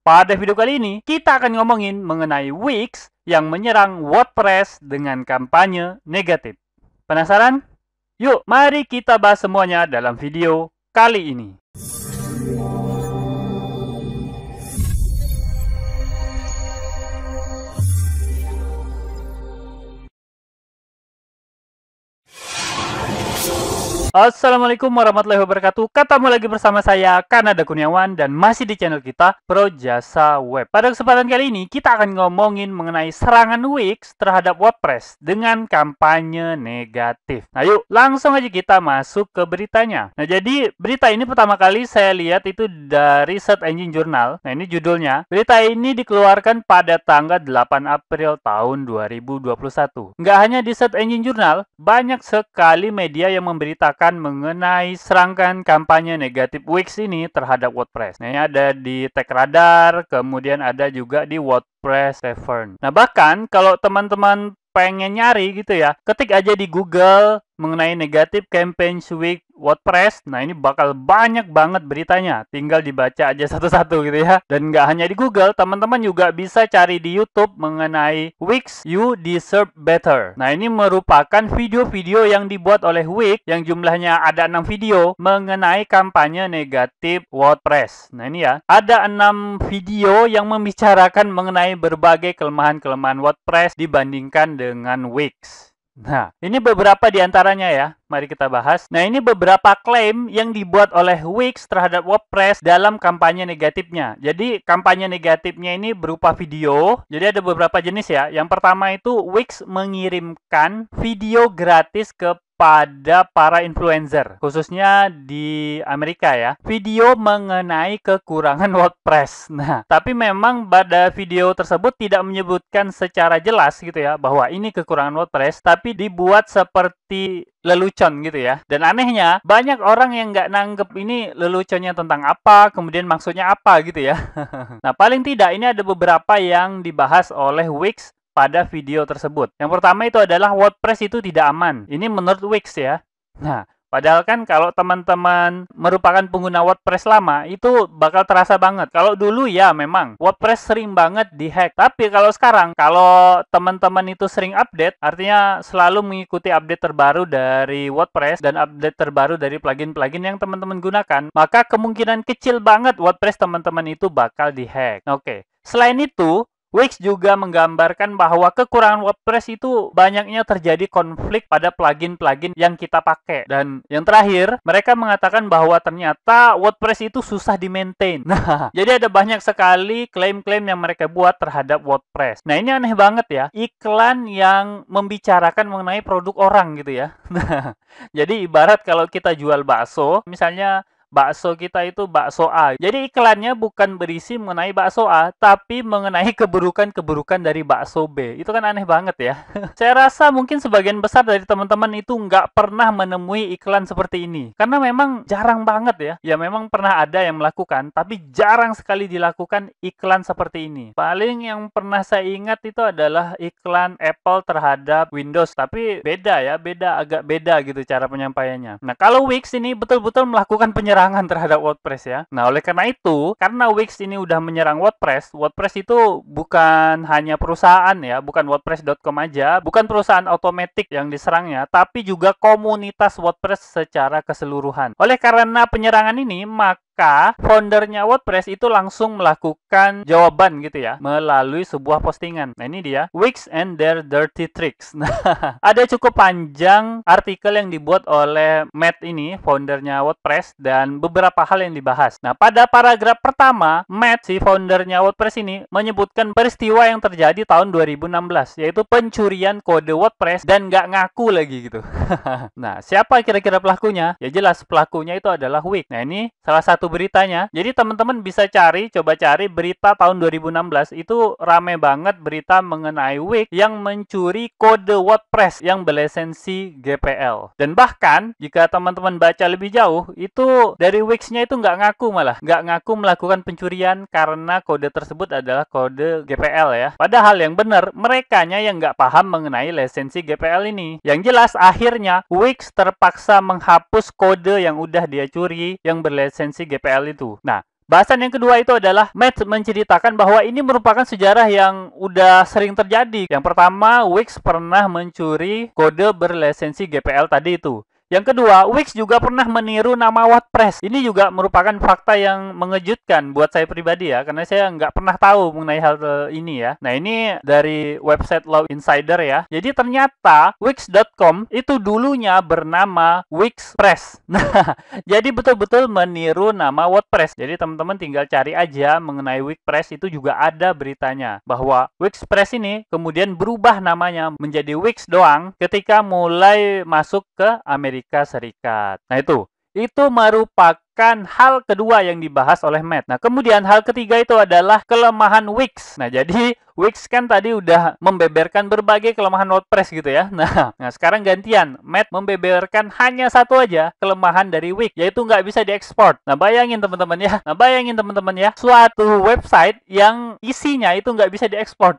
Pada video kali ini, kita akan ngomongin mengenai Wix yang menyerang WordPress dengan kampanye negatif. Penasaran? Yuk, mari kita bahas semuanya dalam video kali ini. Assalamualaikum warahmatullahi wabarakatuh. Ketemu lagi bersama saya, Kanada Kurniawan, dan masih di channel kita, Pro Jasa Web. Pada kesempatan kali ini, kita akan ngomongin mengenai serangan Wix terhadap WordPress dengan kampanye negatif. Nah yuk, langsung aja kita masuk ke beritanya. Nah jadi, berita ini pertama kali saya lihat itu dari Search Engine Journal. Nah ini judulnya. Berita ini dikeluarkan pada tanggal 8 April tahun 2021. Nggak hanya di Search Engine Journal, banyak sekali media yang memberitakan mengenai serangkaian kampanye negatif Wix ini terhadap WordPress. Nah, ini ada di TechRadar, kemudian ada juga di WordPress Tavern. Nah, bahkan kalau teman-teman pengen nyari gitu ya, ketik aja di Google mengenai negatif campaign Wix WordPress. Nah, ini bakal banyak banget beritanya. Tinggal dibaca aja satu-satu gitu ya. Dan nggak hanya di Google, teman-teman juga bisa cari di YouTube mengenai Wix You Deserve Better. Nah, ini merupakan video-video yang dibuat oleh Wix yang jumlahnya ada 6 video mengenai kampanye negatif WordPress. Nah, ini ya. Ada 6 video yang membicarakan mengenai berbagai kelemahan-kelemahan WordPress dibandingkan dengan Wix. Nah, ini beberapa di antaranya ya. Mari kita bahas. Nah, ini beberapa klaim yang dibuat oleh Wix terhadap WordPress dalam kampanye negatifnya. Jadi, kampanye negatifnya ini berupa video. Jadi, ada beberapa jenis ya. Yang pertama itu Wix mengirimkan video gratis pada para influencer, khususnya di Amerika ya, video mengenai kekurangan WordPress. Nah, tapi memang pada video tersebut tidak menyebutkan secara jelas gitu ya, bahwa ini kekurangan WordPress, tapi dibuat seperti lelucon gitu ya. Dan anehnya, banyak orang yang nggak nanggep ini leluconnya tentang apa, kemudian maksudnya apa gitu ya. Nah, paling tidak ini ada beberapa yang dibahas oleh Wix pada video tersebut. Yang pertama itu adalah WordPress itu tidak aman. Ini menurut Wix ya. Nah, padahal kan kalau teman-teman merupakan pengguna WordPress lama, itu bakal terasa banget. Kalau dulu ya memang WordPress sering banget dihack. Tapi kalau sekarang, kalau teman-teman itu sering update, artinya selalu mengikuti update terbaru dari WordPress dan update terbaru dari plugin-plugin yang teman-teman gunakan, maka kemungkinan kecil banget WordPress teman-teman itu bakal dihack. Oke. Selain itu, Wix juga menggambarkan bahwa kekurangan WordPress itu banyaknya terjadi konflik pada plugin-plugin yang kita pakai. Dan yang terakhir, mereka mengatakan bahwa ternyata WordPress itu susah di-maintain. Nah, jadi ada banyak sekali klaim-klaim yang mereka buat terhadap WordPress. Nah, ini aneh banget ya. Iklan yang membicarakan mengenai produk orang gitu ya. Nah, jadi ibarat kalau kita jual bakso, misalnya bakso kita itu bakso A. Jadi iklannya bukan berisi mengenai bakso A, tapi mengenai keburukan-keburukan dari bakso B. Itu kan aneh banget ya. Saya rasa mungkin sebagian besar dari teman-teman itu nggak pernah menemui iklan seperti ini. Karena memang jarang banget ya. Ya memang pernah ada yang melakukan, tapi jarang sekali dilakukan iklan seperti ini. Paling yang pernah saya ingat itu adalah iklan Apple terhadap Windows. Tapi beda ya, agak beda gitu cara penyampaiannya. Nah, kalau Wix ini betul-betul melakukan penyerangan terhadap WordPress ya. Nah, oleh karena itu, karena Wix ini udah menyerang WordPress, WordPress itu bukan hanya perusahaan ya, bukan WordPress.com aja, bukan perusahaan otomatis yang diserangnya, tapi juga komunitas WordPress secara keseluruhan. Oleh karena penyerangan ini, maka foundernya WordPress itu langsung melakukan jawaban gitu ya, melalui sebuah postingan. Nah, ini dia, Wix and their dirty tricks. Nah, ada cukup panjang artikel yang dibuat oleh Matt ini, foundernya WordPress, dan beberapa hal yang dibahas. Nah, pada paragraf pertama, Matt, si foundernya WordPress ini, menyebutkan peristiwa yang terjadi tahun 2016, yaitu pencurian kode WordPress dan nggak ngaku lagi gitu. Nah, siapa kira-kira pelakunya? Ya jelas, pelakunya itu adalah Wix. Nah, ini salah satu beritanya. Jadi teman-teman bisa coba cari berita tahun 2016. Itu rame banget berita mengenai Wix yang mencuri kode WordPress yang berlisensi GPL. Dan bahkan, jika teman-teman baca lebih jauh, itu dari Wix-nya itu nggak ngaku malah. Nggak ngaku melakukan pencurian karena kode tersebut adalah kode GPL ya. Padahal yang benar, merekanya yang nggak paham mengenai lisensi GPL ini. Yang jelas, akhirnya Wix terpaksa menghapus kode yang udah dia curi yang berlisensi GPL itu. Nah, Bahasan yang kedua itu adalah Matt menceritakan bahwa ini merupakan sejarah yang udah sering terjadi. Yang pertama, Wix pernah mencuri kode berlisensi GPL tadi itu. Yang kedua, Wix juga pernah meniru nama WordPress. Ini juga merupakan fakta yang mengejutkan buat saya pribadi ya, karena saya nggak pernah tahu mengenai hal ini ya. Nah, ini dari website Law Insider ya. Jadi ternyata Wix.com itu dulunya bernama WixPress. Nah, jadi betul-betul meniru nama WordPress. Jadi teman-teman tinggal cari aja mengenai WixPress, itu juga ada beritanya bahwa WixPress ini kemudian berubah namanya menjadi Wix doang ketika mulai masuk ke Amerika Serikat. Nah, itu merupakan hal kedua yang dibahas oleh Matt. Nah, kemudian hal ketiga itu adalah kelemahan Wix. Nah, jadi Wix kan tadi udah membeberkan berbagai kelemahan WordPress gitu ya. Nah sekarang gantian. Matt membeberkan hanya satu aja kelemahan dari Wix, yaitu nggak bisa diekspor. Nah, bayangin teman-teman ya, suatu website yang isinya itu nggak bisa diekspor.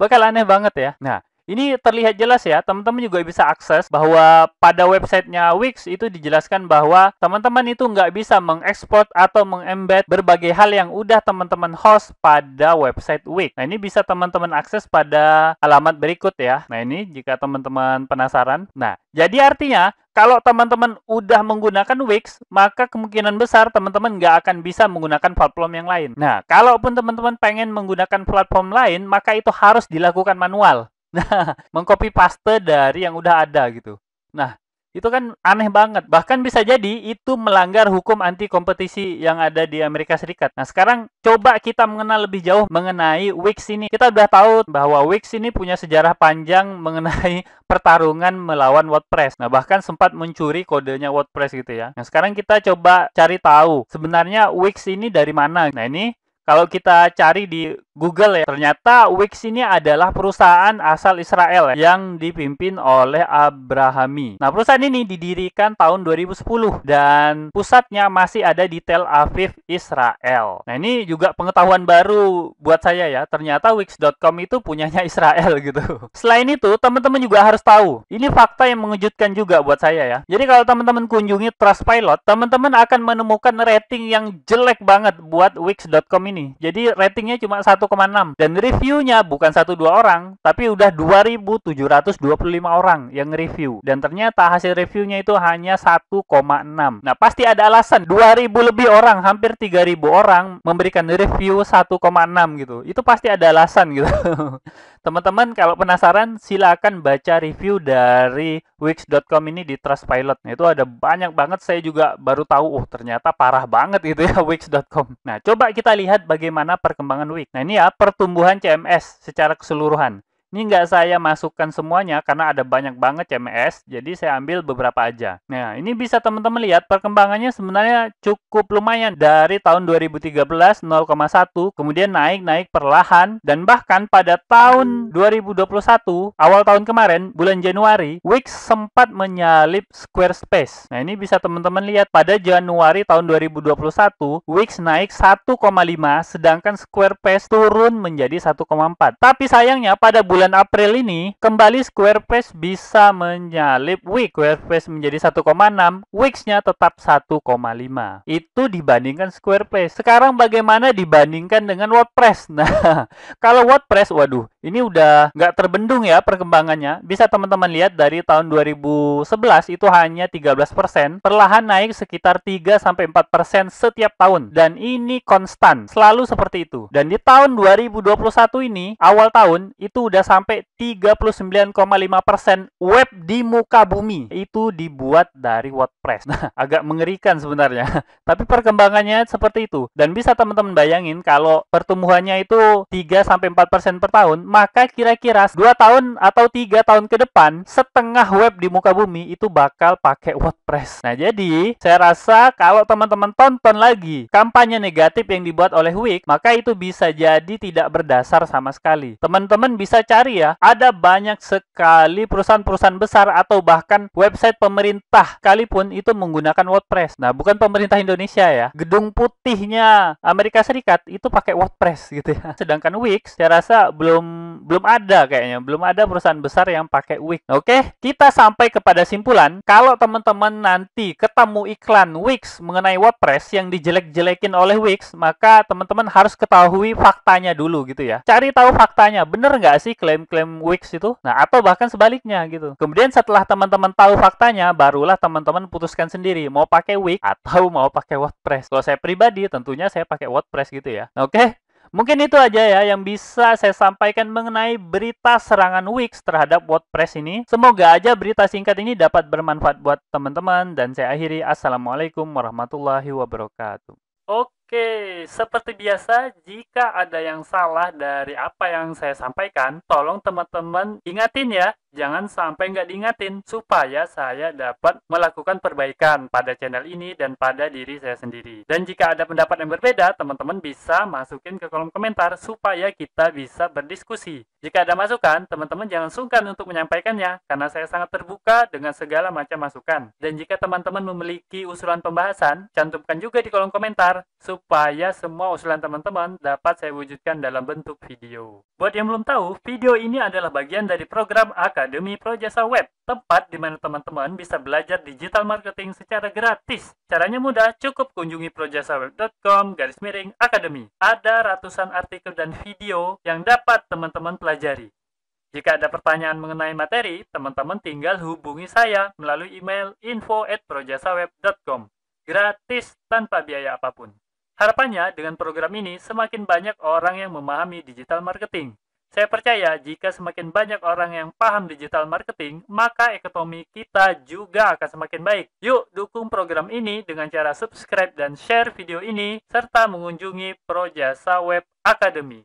Bakal aneh banget ya. Nah, ini terlihat jelas ya, teman-teman juga bisa akses bahwa pada websitenya Wix itu dijelaskan bahwa teman-teman itu nggak bisa mengekspor atau mengembed berbagai hal yang udah teman-teman host pada website Wix. Nah, ini bisa teman-teman akses pada alamat berikut ya. Nah, ini jika teman-teman penasaran. Nah, jadi artinya kalau teman-teman udah menggunakan Wix, maka kemungkinan besar teman-teman nggak akan bisa menggunakan platform yang lain. Nah, kalaupun teman-teman pengen menggunakan platform lain, maka itu harus dilakukan manual. Nah, mengcopy paste dari yang udah ada gitu. Nah, itu kan aneh banget. Bahkan bisa jadi itu melanggar hukum anti kompetisi yang ada di Amerika Serikat. Nah, sekarang coba kita mengenal lebih jauh mengenai Wix ini. Kita udah tahu bahwa Wix ini punya sejarah panjang mengenai pertarungan melawan WordPress. Nah, bahkan sempat mencuri kodenya WordPress gitu ya. Nah, sekarang kita coba cari tahu sebenarnya Wix ini dari mana. Nah, ini kalau kita cari di Google ya, ternyata Wix ini adalah perusahaan asal Israel ya, yang dipimpin oleh Abrahami. Nah, perusahaan ini didirikan tahun 2010 dan pusatnya masih ada di Tel Aviv, Israel. Nah, ini juga pengetahuan baru buat saya ya. Ternyata Wix.com itu punyanya Israel gitu. Selain itu, teman-teman juga harus tahu. Ini fakta yang mengejutkan juga buat saya ya. Jadi kalau teman-teman kunjungi Trustpilot, teman-teman akan menemukan rating yang jelek banget buat Wix.com ini. Jadi ratingnya cuma 1,6 dan reviewnya bukan 1-2 orang, tapi udah 2.725 orang yang review. Dan ternyata hasil reviewnya itu hanya 1,6. Nah, pasti ada alasan. 2.000 lebih orang, hampir 3.000 orang memberikan review 1,6 gitu. Itu pasti ada alasan gitu. Teman-teman kalau penasaran, silakan baca review dari Wix.com ini di Trustpilot. Nah, itu ada banyak banget, saya juga baru tahu, ternyata parah banget gitu ya Wix.com. Nah, coba kita lihat bagaimana perkembangan Wix. Nah, ini ya pertumbuhan CMS secara keseluruhan. Ini nggak saya masukkan semuanya karena ada banyak banget CMS, jadi saya ambil beberapa aja. Nah, ini bisa teman-teman lihat perkembangannya sebenarnya cukup lumayan. Dari tahun 2013 0,1, kemudian naik perlahan, dan bahkan pada tahun 2021, awal tahun kemarin, bulan Januari, Wix sempat menyalip Squarespace. Nah, ini bisa teman-teman lihat pada Januari tahun 2021, Wix naik 1,5, sedangkan Squarespace turun menjadi 1,4. Tapi sayangnya pada bulan April ini, kembali Squarespace bisa menyalip Wix. Squarespace menjadi 1,6, Wix-nya tetap 1,5. Itu dibandingkan Squarespace. Sekarang bagaimana dibandingkan dengan WordPress? Nah, kalau WordPress, waduh, ini udah nggak terbendung ya perkembangannya. Bisa teman-teman lihat dari tahun 2011 itu hanya 13%, perlahan naik sekitar 3-4% setiap tahun. Dan ini konstan, selalu seperti itu. Dan di tahun 2021 ini, awal tahun, itu udah sampai 39,5% web di muka bumi itu dibuat dari WordPress. Nah, agak mengerikan sebenarnya. Tapi perkembangannya seperti itu. Dan bisa teman-teman bayangin kalau pertumbuhannya itu 3-4% per tahun, maka kira-kira 2 tahun atau 3 tahun ke depan, setengah web di muka bumi itu bakal pakai WordPress. Nah, jadi saya rasa kalau teman-teman tonton lagi kampanye negatif yang dibuat oleh Wix, maka itu bisa jadi tidak berdasar sama sekali. Teman-teman bisa cari ya, ada banyak sekali perusahaan-perusahaan besar atau bahkan website pemerintah sekalipun itu menggunakan WordPress. Nah, bukan pemerintah Indonesia ya. Gedung putihnya Amerika Serikat itu pakai WordPress gitu ya. Sedangkan Wix saya rasa belum belum ada kayaknya, belum ada perusahaan besar yang pakai Wix. Oke, kita sampai kepada simpulan. Kalau teman-teman nanti ketemu iklan Wix mengenai WordPress yang dijelek-jelekin oleh Wix, maka teman-teman harus ketahui faktanya dulu gitu ya. Cari tahu faktanya, bener nggak sih klaim-klaim Wix itu? Nah, atau bahkan sebaliknya gitu. Kemudian setelah teman-teman tahu faktanya, barulah teman-teman putuskan sendiri mau pakai Wix atau mau pakai WordPress. Kalau saya pribadi, tentunya saya pakai WordPress gitu ya. Oke? Mungkin itu aja ya yang bisa saya sampaikan mengenai berita serangan Wix terhadap WordPress ini. Semoga aja berita singkat ini dapat bermanfaat buat teman-teman, dan saya akhiri. Assalamualaikum warahmatullahi wabarakatuh. Oke, seperti biasa, jika ada yang salah dari apa yang saya sampaikan, tolong teman-teman ingatin ya. Jangan sampai nggak diingatin, supaya saya dapat melakukan perbaikan pada channel ini dan pada diri saya sendiri. Dan jika ada pendapat yang berbeda, teman-teman bisa masukin ke kolom komentar, supaya kita bisa berdiskusi. Jika ada masukan, teman-teman jangan sungkan untuk menyampaikannya, karena saya sangat terbuka dengan segala macam masukan. Dan jika teman-teman memiliki usulan pembahasan, cantumkan juga di kolom komentar, supaya semua usulan teman-teman dapat saya wujudkan dalam bentuk video. Buat yang belum tahu, video ini adalah bagian dari program Akademi Pro Jasa Web, tempat di mana teman-teman bisa belajar digital marketing secara gratis. Caranya mudah, cukup kunjungi projasaweb.com/academy. Ada ratusan artikel dan video yang dapat teman-teman pelajari. Jika ada pertanyaan mengenai materi, teman-teman tinggal hubungi saya melalui email info@projasaweb.com. Gratis tanpa biaya apapun. Harapannya, dengan program ini, semakin banyak orang yang memahami digital marketing. Saya percaya, jika semakin banyak orang yang paham digital marketing, maka ekonomi kita juga akan semakin baik. Yuk, dukung program ini dengan cara subscribe dan share video ini, serta mengunjungi Pro Jasa Web Academy.